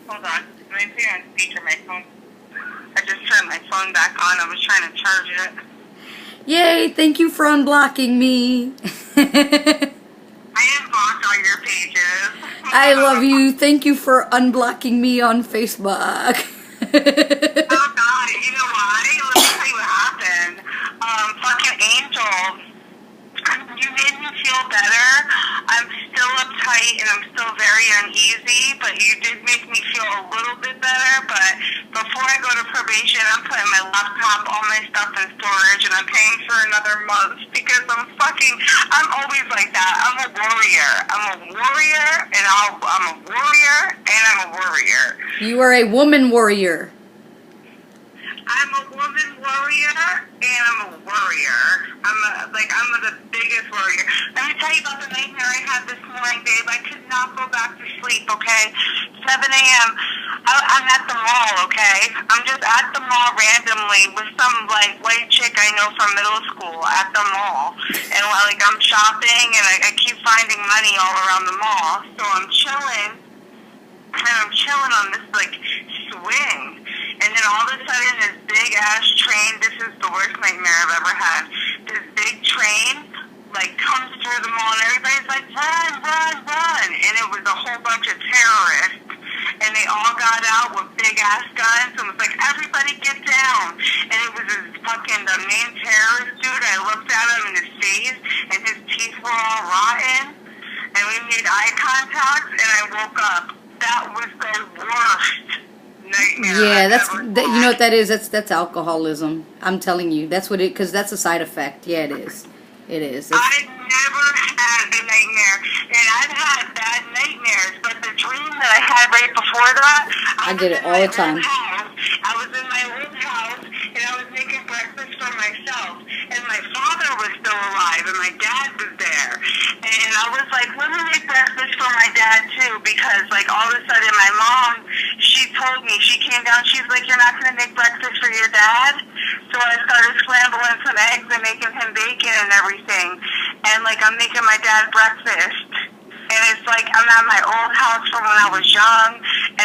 hold on. Let me put you on speaker, my phone. I just turned my phone back on. I was trying to charge it. Yay, thank you for unblocking me. I unblocked all your pages. I love you. Thank you for unblocking me on Facebook. Oh, God. You know why? Let me tell you what happened. Fucking Angel, you made me feel better. I'm still uptight and I'm still very uneasy, but you did make me feel a little bit better. But before I go to probation, I'm putting my laptop, all my stuff in storage, and I'm paying for another month because I'm always like that. I'm a warrior. I'm a warrior. You are a woman warrior. I'm a woman warrior, and I'm a warrior. I'm the biggest warrior. Let me tell you about the nightmare I had this morning, babe. I could not go back to sleep, okay? 7 a.m. I'm at the mall, okay? I'm just at the mall randomly with some, white chick I know from middle school at the mall. And, I'm shopping, and I keep finding money all around the mall. So I'm chilling, and I'm chilling on this, swing. And then all of a sudden, this big-ass train, this is the worst nightmare I've ever had. This big train, comes through the mall, and everybody's like, run, run, run. And it was a whole bunch of terrorists. And they all got out with big-ass guns, and was like, everybody get down. And it was the main terrorist dude. I looked at him in his face, and his teeth were all rotten. And we made eye contact, and I woke up. That was the worst nightmare. Yeah, you know what that is? That's alcoholism. I'm telling you, that's what it. Because that's a side effect. Yeah, it is. It is. I've never had a nightmare, and I've had bad nightmares. But the dream that I had right before that, I get it all the time. I was in my old house, and I was making breakfast for myself. And my father was still alive, and my dad was there. And I was like, let me make breakfast for my dad, too, because, all of a sudden, my mom, she told me, she came down, she's like, you're not going to make breakfast for your dad? So I started scrambling some eggs and making him bacon and everything. And, I'm making my dad breakfast. And it's I'm at my old house from when I was young.